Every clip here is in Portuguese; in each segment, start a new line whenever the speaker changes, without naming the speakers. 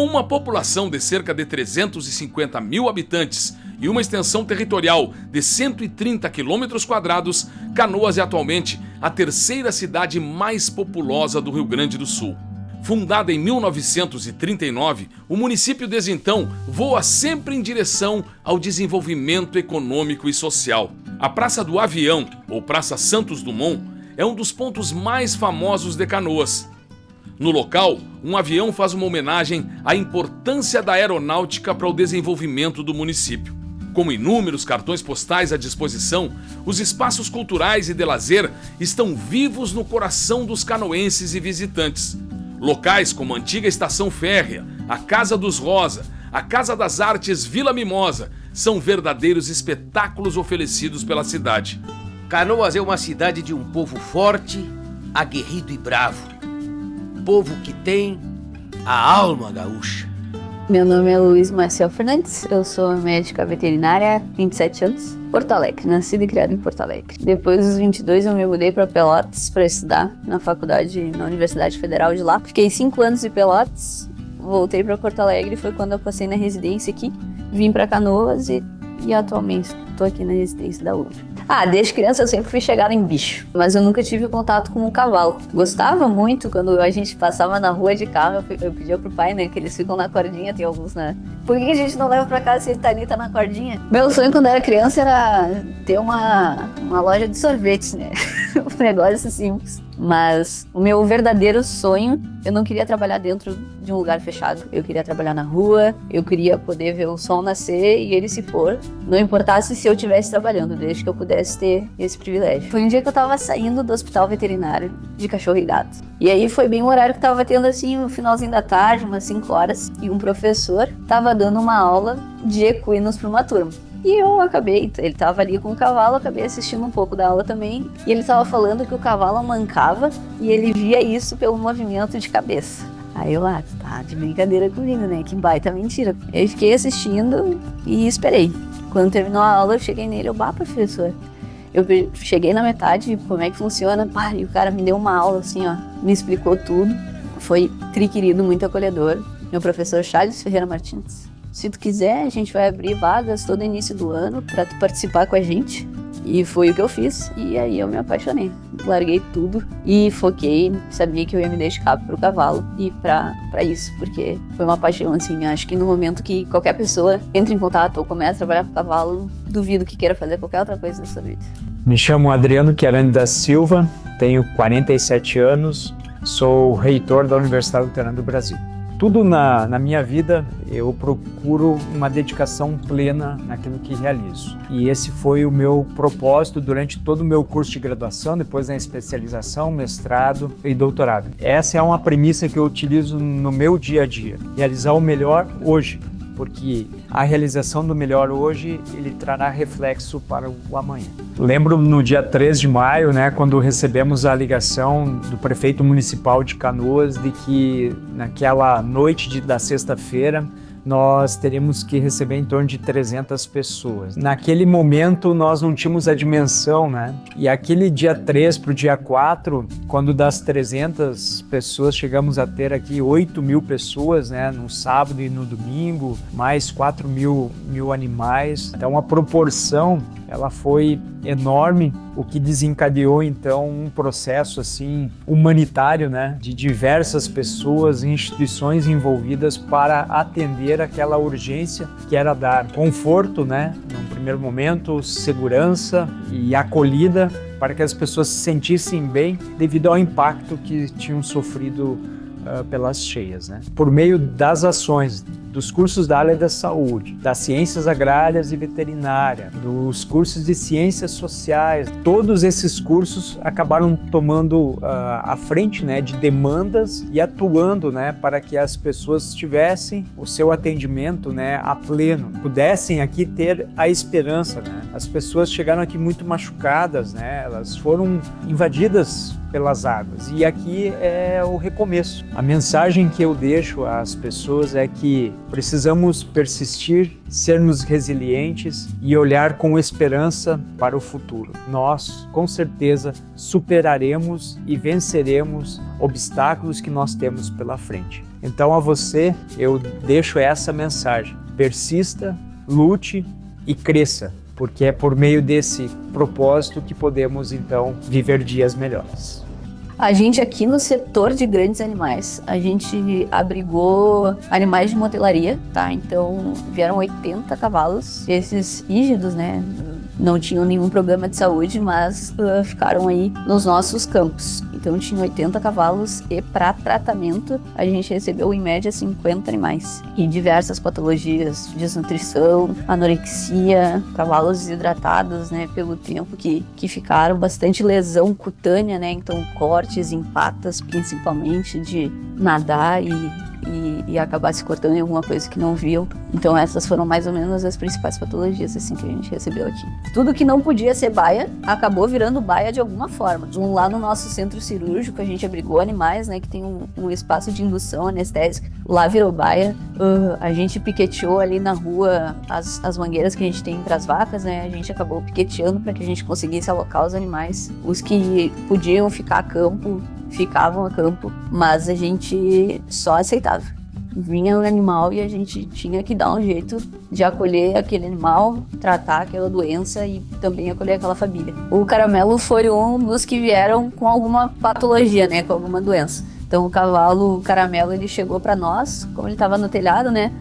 Com uma população de cerca de 350 mil habitantes e uma extensão territorial de 130 quilômetros quadrados, Canoas é atualmente a terceira cidade mais populosa do Rio Grande do Sul. Fundada em 1939, o município desde então voa sempre em direção ao desenvolvimento econômico e social. A Praça do Avião, ou Praça Santos Dumont, é um dos pontos mais famosos de Canoas. No local, um avião faz uma homenagem à importância da aeronáutica para o desenvolvimento do município. Com inúmeros cartões postais à disposição, os espaços culturais e de lazer estão vivos no coração dos canoenses e visitantes. Locais como a antiga Estação Férrea, a Casa dos Rosa, a Casa das Artes Vila Mimosa, são verdadeiros espetáculos oferecidos pela cidade.
Canoas é uma cidade de um povo forte, aguerrido e bravo. Povo que tem a alma gaúcha.
Meu nome é Luiz Marcel Fernandes, eu sou médica veterinária, 27 anos, Porto Alegre, nascida e criada em Porto Alegre. Depois dos 22 eu me mudei para Pelotas para estudar na faculdade, na Universidade Federal de lá. Fiquei 5 anos em Pelotas, voltei para Porto Alegre, foi quando eu passei na residência aqui. Vim para Canoas e atualmente estou aqui na residência da UFRGS. Desde criança eu sempre fui chegada em bicho, mas eu nunca tive contato com um cavalo. Gostava muito quando a gente passava na rua de carro, eu pedia pro pai, né, que eles ficam na cordinha, tem alguns, né? Por que a gente não leva pra casa se ele tá na cordinha? Meu sonho quando era criança era ter uma loja de sorvetes, né? Um negócio simples. Mas o meu verdadeiro sonho, eu não queria trabalhar dentro de um lugar fechado. Eu queria trabalhar na rua, eu queria poder ver o sol nascer e ele se pôr. Não importasse se eu estivesse trabalhando, desde que eu pudesse ter esse privilégio. Foi um dia que eu tava saindo do hospital veterinário de cachorro e gato. E aí foi bem o horário que tava tendo assim, no finalzinho da tarde, umas 5 horas. E um professor tava dando uma aula de equinos para uma turma. E eu ele tava ali com o cavalo, acabei assistindo um pouco da aula também. E ele tava falando que o cavalo mancava e ele via isso pelo movimento de cabeça. Aí eu tá de brincadeira comigo, né? Que baita mentira. Eu fiquei assistindo e esperei. Quando terminou a aula, eu cheguei nele, professor. Eu cheguei na metade, como é que funciona? E o cara me deu uma aula assim, me explicou tudo. Foi triquerido, muito acolhedor. Meu professor Charles Ferreira Martins. Se tu quiser, a gente vai abrir vagas todo início do ano para tu participar com a gente. E foi o que eu fiz. E aí eu me apaixonei. Larguei tudo e foquei, sabia que eu ia me dedicar pro cavalo e pra isso, porque foi uma paixão, assim. Acho que no momento que qualquer pessoa entra em contato ou começa a trabalhar com cavalo, duvido que queira fazer qualquer outra coisa nessa vida.
Me chamo Adriano Chiarani da Silva, tenho 47 anos, sou reitor da Universidade Luterana do Brasil. Tudo na minha vida eu procuro uma dedicação plena naquilo que realizo. E esse foi o meu propósito durante todo o meu curso de graduação, depois na especialização, mestrado e doutorado. Essa é uma premissa que eu utilizo no meu dia a dia, realizar o melhor hoje. Porque a realização do melhor hoje, ele trará reflexo para o amanhã. Lembro no dia 3 de maio, né, quando recebemos a ligação do prefeito municipal de Canoas de que naquela noite da sexta-feira nós teríamos que receber em torno de 300 pessoas. Naquele momento nós não tínhamos a dimensão, né? E aquele dia 3 para o dia 4, quando das 300 pessoas chegamos a ter aqui 8.000 pessoas, né? No sábado e no domingo, mais 4.000 animais. Então a proporção, ela foi enorme, o que desencadeou então um processo assim humanitário, né, de diversas pessoas e instituições envolvidas para atender aquela urgência que era dar conforto, né, num primeiro momento, segurança e acolhida para que as pessoas se sentissem bem devido ao impacto que tinham sofrido pelas cheias, né? Por meio das ações dos cursos da área da saúde, das ciências agrárias e veterinária, dos cursos de ciências sociais, todos esses cursos acabaram tomando a frente, né, de demandas e atuando, né, para que as pessoas tivessem o seu atendimento, né, a pleno, pudessem aqui ter a esperança, né? As pessoas chegaram aqui muito machucadas, né? Elas foram invadidas pelas águas e aqui é o recomeço. A mensagem que eu deixo às pessoas é que Precisamos persistir, sermos resilientes e olhar com esperança para o futuro. Nós, com certeza, superaremos e venceremos obstáculos que nós temos pela frente. Então, a você, eu deixo essa mensagem. Persista, lute e cresça, porque é por meio desse propósito que podemos, então, viver dias melhores.
A gente aqui no setor de grandes animais, a gente abrigou animais de modelaria, tá? Então vieram 80 cavalos, esses rígidos, né? Não tinham nenhum problema de saúde, mas ficaram aí nos nossos campos. Então tinha 80 cavalos e para tratamento a gente recebeu em média 50 animais. E diversas patologias, desnutrição, anorexia, cavalos desidratados, né? Pelo tempo que ficaram, bastante lesão cutânea, né? Então cortes em patas, principalmente de nadar e acabar se cortando em alguma coisa que não viam. Então essas foram mais ou menos as principais patologias assim que a gente recebeu aqui. Tudo que não podia ser baia, acabou virando baia de alguma forma. Lá no nosso centro cirúrgico a gente abrigou animais, né, que tem um espaço de indução anestésica. Lá virou baia. A gente piqueteou ali na rua as mangueiras que a gente tem para as vacas, né, a gente acabou piqueteando para que a gente conseguisse alocar os animais. Os que podiam ficar a campo, ficavam a campo, mas a gente só aceitava. Vinha um animal e a gente tinha que dar um jeito de acolher aquele animal, tratar aquela doença e também acolher aquela família. O Caramelo foi um dos que vieram com alguma patologia, né, com alguma doença. Então o Caramelo, ele chegou para nós, como ele estava no telhado, né,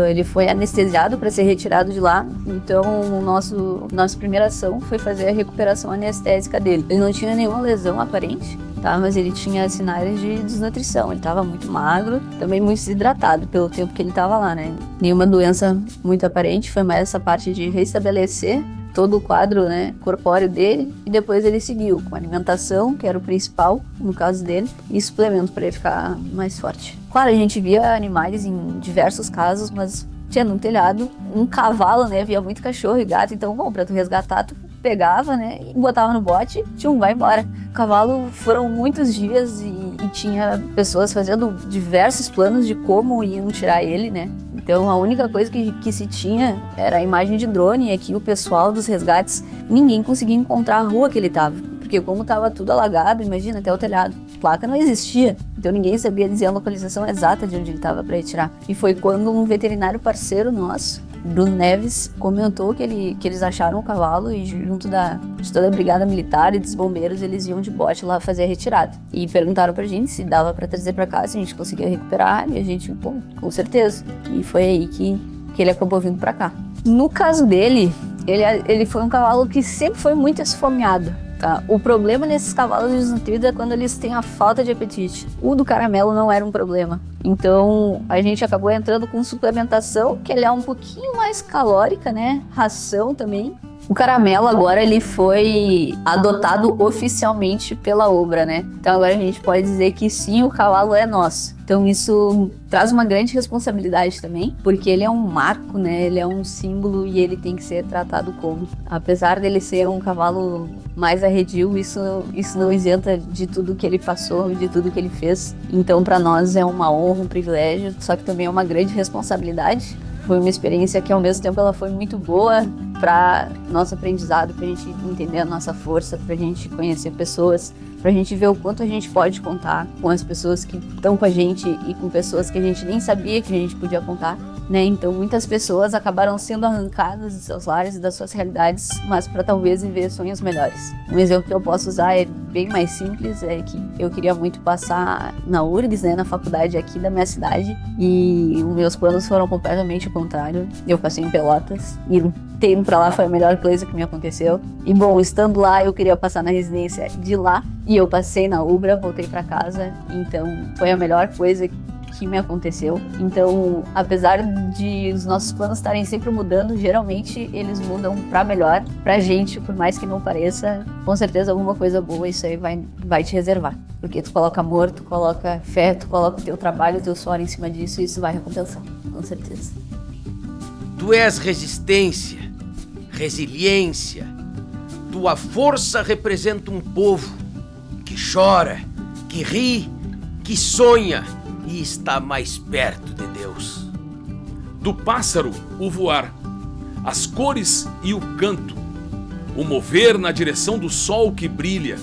ele foi anestesiado para ser retirado de lá. Então nossa primeira ação foi fazer a recuperação anestésica dele. Ele não tinha nenhuma lesão aparente, tá? Mas ele tinha sinais de desnutrição. Ele estava muito magro, também muito desidratado pelo tempo que ele estava lá, né? Nenhuma doença muito aparente, foi mais essa parte de restabelecer todo o quadro, né, corpóreo dele, e depois ele seguiu com alimentação, que era o principal no caso dele, e suplemento para ele ficar mais forte. Claro, a gente via animais em diversos casos, mas tinha no telhado um cavalo, né, via muito cachorro e gato, então, bom, para tu resgatar, tu pegava, né, e botava no bote, vai embora. O cavalo foram muitos dias e tinha pessoas fazendo diversos planos de como iam tirar ele, né. Então a única coisa que se tinha era a imagem de drone, e aqui o pessoal dos resgates, ninguém conseguia encontrar a rua que ele estava, porque como estava tudo alagado, imagina, até o telhado, placa não existia, então ninguém sabia dizer a localização exata de onde ele estava para retirar. E foi quando um veterinário parceiro nosso, Bruno Neves, comentou que eles acharam o cavalo e junto de toda a brigada militar e dos bombeiros, eles iam de bote lá fazer a retirada. E perguntaram pra gente se dava pra trazer pra cá, se a gente conseguia recuperar, e a gente, pô, com certeza. E foi aí que ele acabou vindo pra cá. No caso dele, ele foi um cavalo que sempre foi muito esfomeado. Tá? O problema nesses cavalos desnutridos é quando eles têm a falta de apetite. O do Caramelo não era um problema. Então a gente acabou entrando com suplementação, que ele é um pouquinho mais calórica, né? Ração também. O Caramelo agora ele foi adotado oficialmente pela Obra, né? Então agora a gente pode dizer que sim, o cavalo é nosso. Então isso traz uma grande responsabilidade também, porque ele é um marco, né? Ele é um símbolo e ele tem que ser tratado como. Apesar dele ser um cavalo mais arredio, isso não isenta de tudo que ele passou, de tudo que ele fez. Então para nós é uma honra, um privilégio, só que também é uma grande responsabilidade. Foi uma experiência que ao mesmo tempo ela foi muito boa para nosso aprendizado, para a gente entender a nossa força, para a gente conhecer pessoas, para a gente ver o quanto a gente pode contar com as pessoas que estão com a gente e com pessoas que a gente nem sabia que a gente podia contar, né? Então muitas pessoas acabaram sendo arrancadas de seus lares e das suas realidades, mas para talvez viver sonhos melhores. Um exemplo que eu posso usar é bem mais simples, é que eu queria muito passar na URGS, né, na faculdade aqui da minha cidade, e os meus planos foram completamente o contrário. Eu passei em Pelotas e ter ido pra lá foi a melhor coisa que me aconteceu. E bom, estando lá, eu queria passar na residência de lá, e eu passei na UBRA, voltei pra casa, então foi a melhor coisa que me aconteceu. Então, apesar de os nossos planos estarem sempre mudando, geralmente eles mudam pra melhor, pra gente, por mais que não pareça, com certeza alguma coisa boa isso aí vai te reservar. Porque tu coloca amor, tu coloca fé, tu coloca o teu trabalho, o teu suor em cima disso, e isso vai recompensar, com certeza.
Tu és resistência, resiliência. Tua força representa um povo que chora, que ri, que sonha e está mais perto de Deus.
Do pássaro, o voar, as cores e o canto, o mover na direção do sol que brilha.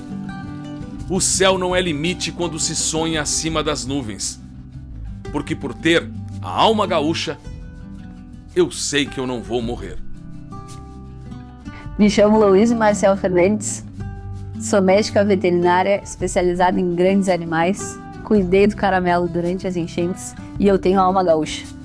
O céu não é limite quando se sonha acima das nuvens, porque por ter a alma gaúcha, eu sei que eu não vou morrer.
Me chamo Luiz Marcel Fernandes, sou médica veterinária especializada em grandes animais, cuidei do caramelo durante as enchentes e eu tenho a alma gaúcha.